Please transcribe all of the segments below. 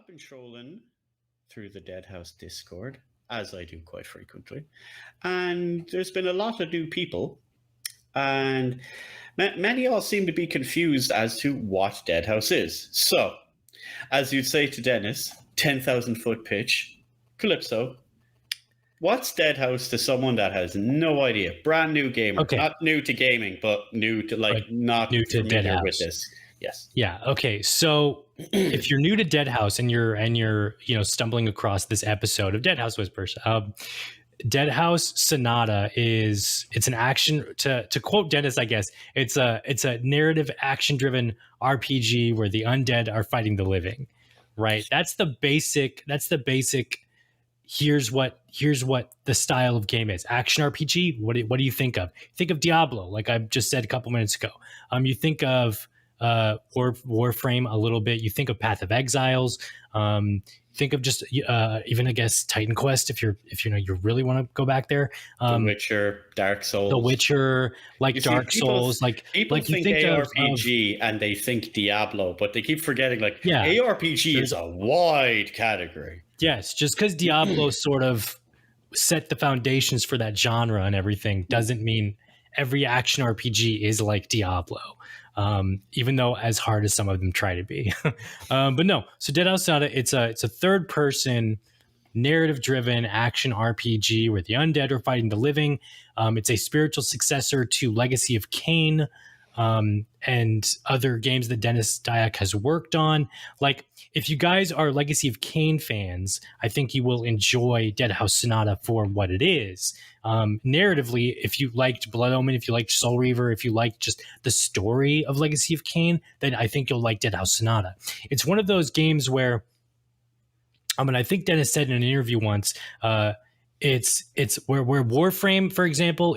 I've been trolling through the Deadhaus Discord, as I do quite frequently, and there's been a lot of new people, and many all seem to be confused as to what Deadhaus is. So, as you'd say to Dennis, 10,000 foot pitch, Calypso. What's Deadhaus to someone that has no idea? Brand new gamer, Okay. not new to gaming, but new to not new to familiar Deadhaus. with this. Yes. Yeah. Okay. So if you're new to Deadhaus and you're stumbling across this episode of Deadhaus Whispers, Deadhaus Sonata it's an action to quote Dennis, I guess it's a narrative action driven RPG where the undead are fighting the living, right? That's the basic. Here's what the style of game is. Action RPG. What do you think of? Think of Diablo, like I just said a couple minutes ago. You think of Warframe a little bit. You think of Path of Exiles. Think of just even I guess Titan Quest if you really want to go back there. The Witcher, Dark Souls. The Witcher, like Dark Souls, like people like think ARPG and they think Diablo, but they keep forgetting ARPG is a wide category. Yes, just because Diablo sort of set the foundations for that genre and everything doesn't mean every action RPG is like Diablo, even though as hard as some of them try to be. But no, so Deadhaus Sonata, it's a third person narrative driven action RPG where the undead are fighting the living. It's a spiritual successor to Legacy of Kain and other games that Dennis Dyack has worked on. Like, if you guys are Legacy of Kain fans, I think you will enjoy Deadhaus Sonata for what it is. Narratively, if you liked Blood Omen, if you liked Soul Reaver, if you liked just the story of Legacy of Kain, then I think you'll like Deadhaus Sonata. It's one of those games where, I think Dennis said in an interview once, it's where Warframe, for example,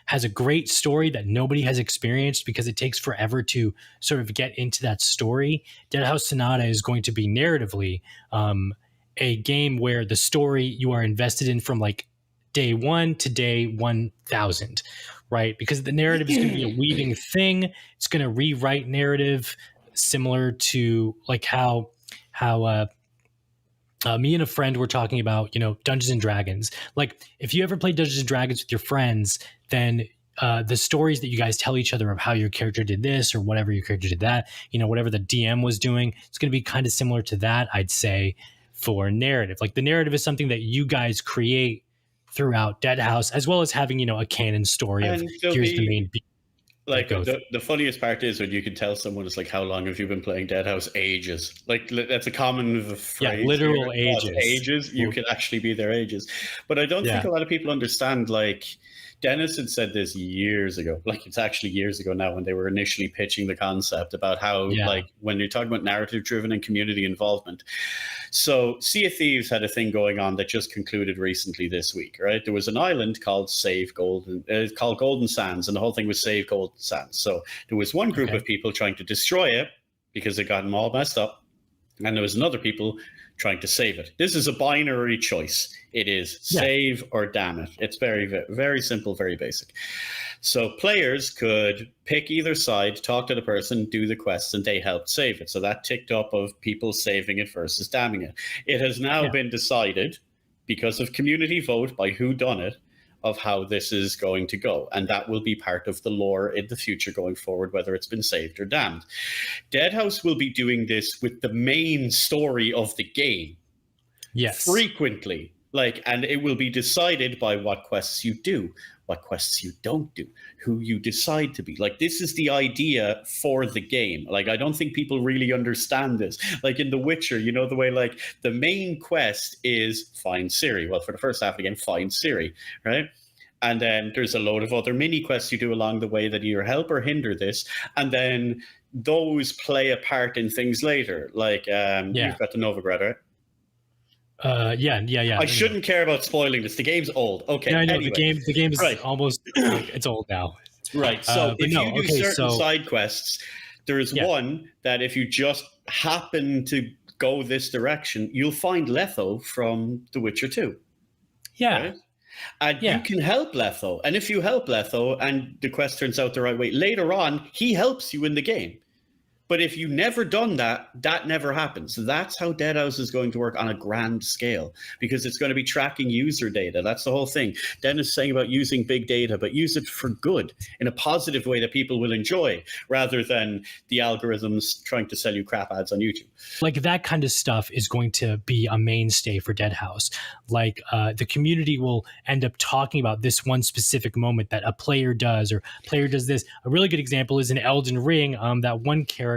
has a great story that nobody has experienced because it takes forever to sort of get into that story. Deadhaus Sonata is going to be narratively a game where the story you are invested in from like day 1 to day 1,000, right? Because the narrative is going to be a weaving thing. It's going to rewrite narrative similar to like how me and a friend were talking about, Dungeons and Dragons. Like, if you ever play Dungeons and Dragons with your friends, then the stories that you guys tell each other of how your character did this or whatever your character did that, whatever the DM was doing, it's going to be kind of similar to that, I'd say, for narrative. Like, the narrative is something that you guys create throughout Deadhaus, as well as having, a canon story of here's the main beat. Like, the funniest part is when you can tell someone, it's like, how long have you been playing Deadhaus? Ages. Like, that's a common phrase. Yeah, literal ages. Ages. You can actually be their ages. But I don't think a lot of people understand, like, Dennis had said this years ago. Like, it's actually years ago now when they were initially pitching the concept about how, like, when you're talking about narrative-driven and community involvement. So Sea of Thieves had a thing going on that just concluded recently this week, right? There was an island called called Golden Sands, and the whole thing was Save Golden Sands. So there was one group of people trying to destroy it because it got them all messed up, and there was another people trying to save it. This is a binary choice. It is save or damn it. It's very, very simple, very basic. So players could pick either side, talk to the person, do the quests, and they helped save it. So that ticked up of people saving it versus damning it. It has now been decided, because of community vote by who done it, of how this is going to go. And that will be part of the lore in the future going forward, whether it's been saved or damned. Deadhaus will be doing this with the main story of the game. Yes. Frequently. And it will be decided by what quests you do, what quests you don't do, who you decide to be. Like, this is the idea for the game. Like, I don't think people really understand this. Like, in The Witcher, the way, like, the main quest is find Ciri. Well, for the first half of the game, find Ciri, right? And then there's a load of other mini quests you do along the way that either help or hinder this. And then those play a part in things later. Like, you've got the Novigrad, right? Yeah. I shouldn't care about spoiling this. The game's old. Okay. Yeah, I know. Anyway. The game is almost it's old now. Right. So if you do certain side quests, there is one that if you just happen to go this direction, you'll find Letho from The Witcher 2. Yeah. Right? And you can help Letho. And if you help Letho and the quest turns out the right way, later on, he helps you in the game. But if you never done that, that never happens. That's how Deadhaus is going to work on a grand scale, because it's going to be tracking user data. That's the whole thing. Dennis is saying about using big data, but use it for good, in a positive way that people will enjoy, rather than the algorithms trying to sell you crap ads on YouTube. Like that kind of stuff is going to be a mainstay for Deadhaus. Like the community will end up talking about this one specific moment that a player does, or player does this. A really good example is in Elden Ring. That one character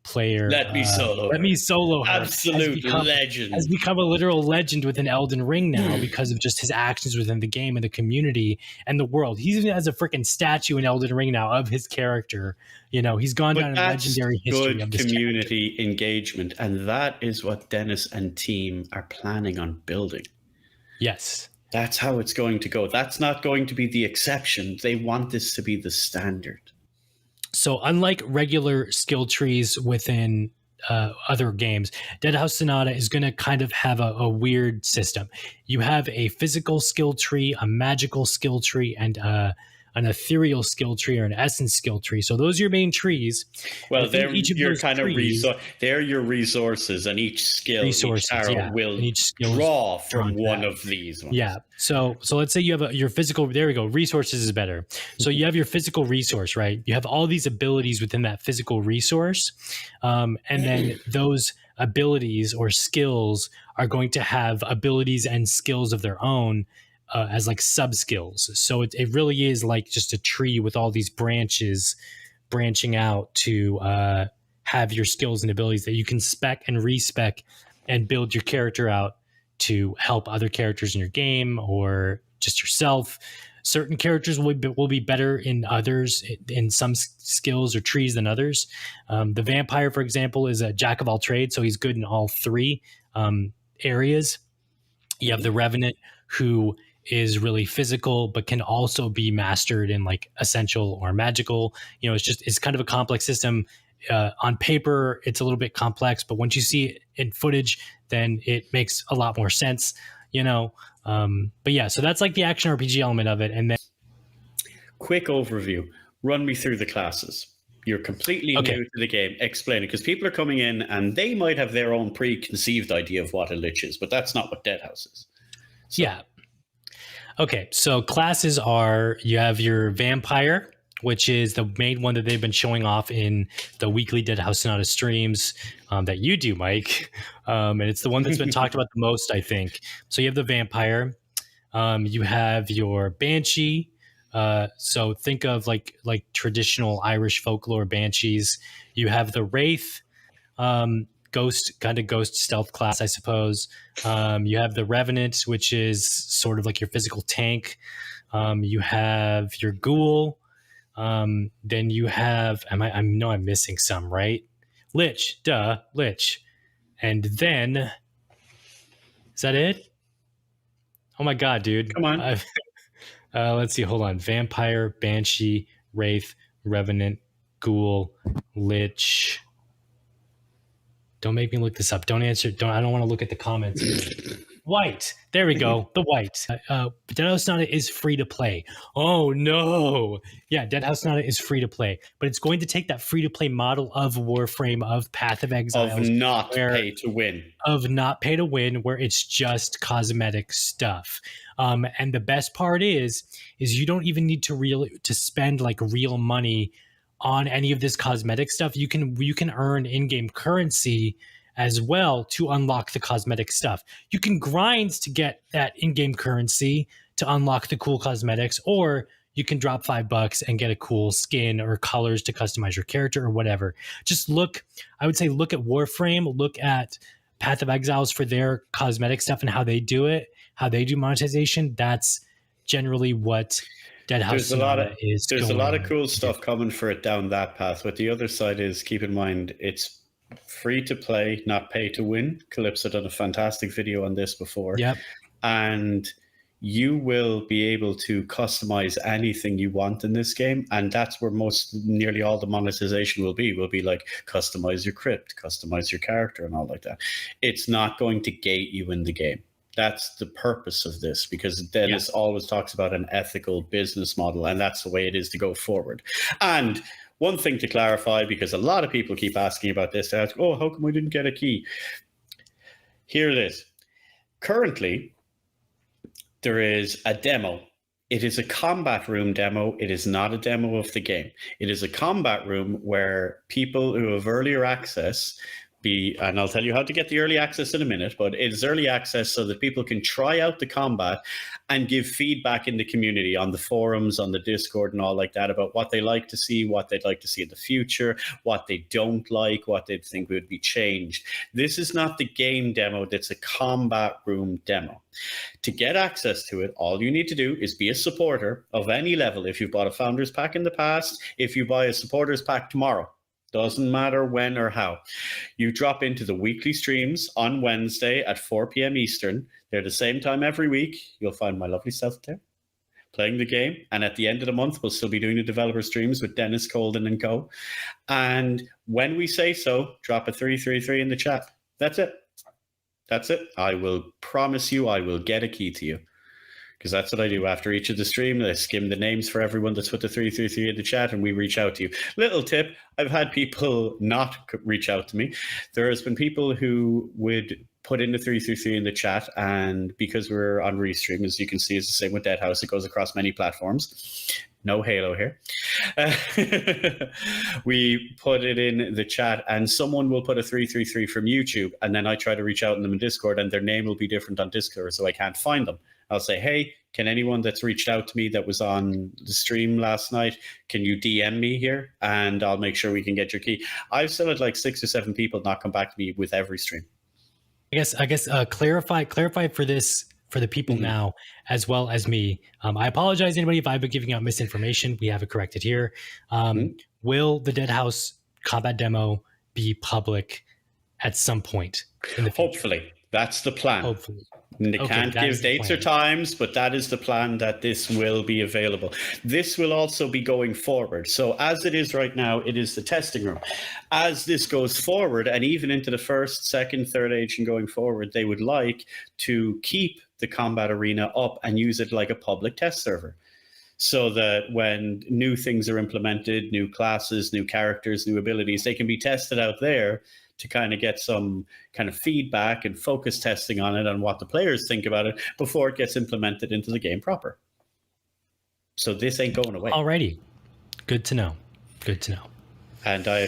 player, Let me solo her. Absolute legend. Has become a literal legend within Elden Ring now because of just his actions within the game and the community and the world. He even has a freaking statue in Elden Ring now of his character. You know, he's gone down in legendary history of this community engagement, and that is what Dennis and team are planning on building. Yes. That's how it's going to go. That's not going to be the exception. They want this to be the standard. So unlike regular skill trees within other games, Deadhaus Sonata is going to kind of have a weird system. You have a physical skill tree, a magical skill tree, and an ethereal skill tree or an essence skill tree. So those are your main trees. Well, they're they're your resources, and each skill, each arrow will draw from one of these ones. Yeah. So let's say you have your physical. There we go. Resources is better. So you have your physical resource, right? You have all these abilities within that physical resource, and then those abilities or skills are going to have abilities and skills of their own. As like sub skills. So it really is like just a tree with all these branches branching out to have your skills and abilities that you can spec and respec and build your character out to help other characters in your game or just yourself. Certain characters will be better in others, in some skills or trees than others. The vampire, for example, is a jack of all trades, so he's good in all three areas. You have the revenant, who is really physical, but can also be mastered in like essential or magical. You know, it's kind of a complex system. On paper, it's a little bit complex, but once you see it in footage, then it makes a lot more sense, you know? But yeah, so that's like the action RPG element of it. And then quick overview, run me through the classes. You're completely new to the game. Explain it, because people are coming in and they might have their own preconceived idea of what a lich is, but that's not what Deadhaus is. So. Yeah. Okay, so classes are, you have your vampire, which is the main one that they've been showing off in the weekly Deadhaus Sonata streams that you do, Mike. And it's the one that's been talked about the most, I think. So you have the vampire. You have your banshee. So think of like traditional Irish folklore banshees. You have the wraith. Ghost stealth class, I suppose. You have the revenant, which is sort of like your physical tank. You have your ghoul. Then you have, I know I'm missing some, right? Lich, lich. And then, is that it? Oh my God, dude. Come on. Let's see. Hold on. Vampire, banshee, wraith, revenant, ghoul, lich. Don't make me look this up. Don't answer. I don't want to look at the comments. White. There we go. The white. Deadhaus Sonata is free to play. Oh no. Yeah, Deadhaus Sonata is free to play, but it's going to take that free to play model of Warframe, of Path of Exiles, of not pay to win, where it's just cosmetic stuff. And the best part is you don't even need to spend like real money on any of this cosmetic stuff. You can earn in-game currency as well to unlock the cosmetic stuff. You can grind to get that in-game currency to unlock the cool cosmetics, or you can drop $5 and get a cool skin or colors to customize your character or whatever. Just look at Warframe, look at Path of Exiles for their cosmetic stuff and how they do it, how they do monetization. That's generally what Deadhaus Sonata is. There's a lot of cool stuff coming for it down that path. But the other side is, keep in mind, it's free to play, not pay to win. Calypso done a fantastic video on this before. Yep. And you will be able to customize anything you want in this game. And that's where nearly all the monetization will be like customize your crypt, customize your character and all like that. It's not going to gate you in the game. That's the purpose of this, because Dennis always talks about an ethical business model, and that's the way it is to go forward. And one thing to clarify, because a lot of people keep asking about this, they ask, oh, how come we didn't get a key? Here it is. Currently, there is a demo. It is a combat room demo. It is not a demo of the game. It is a combat room where people who have earlier access and I'll tell you how to get the early access in a minute, but it's early access so that people can try out the combat and give feedback in the community, on the forums, on the Discord and all like that, about what they like to see, what they'd like to see in the future, what they don't like, what they think would be changed. This is not the game demo. That's a combat room demo. To get access to it, all you need to do is be a supporter of any level. If you've bought a Founders Pack in the past, if you buy a Supporters Pack tomorrow, doesn't matter when or how. You drop into the weekly streams on Wednesday at 4 p.m. Eastern. They're the same time every week. You'll find my lovely self there playing the game. And at the end of the month, we'll still be doing the developer streams with Dennis, Colden, and co. And when we say so, drop a 333 in the chat. That's it. That's it. I will promise you I will get a key to you. Because that's what I do after each of the streams. I skim the names for everyone that's put the 333 in the chat, and we reach out to you. Little tip, I've had people not reach out to me. There has been people who would put in the 333 in the chat, and because we're on Restream, as you can see, it's the same with Deadhaus. It goes across many platforms. No Halo here. We put it in the chat, and someone will put a 333 from YouTube, and then I try to reach out to them in Discord, and their name will be different on Discord, so I can't find them. I'll say, hey, can anyone that's reached out to me that was on the stream last night, can you DM me here? And I'll make sure we can get your key. I've still had like 6 or 7 people not come back to me with every stream. I guess clarify for this, for the people now, as well as me. I apologize, anybody, if I've been giving out misinformation. We have it corrected here. Will the Deadhaus combat demo be public at some point in the future? Hopefully. That's the plan. Hopefully. They can't give dates or times, but that is the plan, that this will be available. This will also be going forward. So as it is right now, it is the testing room. As this goes forward, and even into the first, second, third age and going forward, they would like to keep the combat arena up and use it like a public test server, so that when new things are implemented, new classes, new characters, new abilities, they can be tested out there to kind of get some kind of feedback and focus testing on it and what the players think about it before it gets implemented into the game proper. So this ain't going away. Alrighty. Good to know. Good to know. And I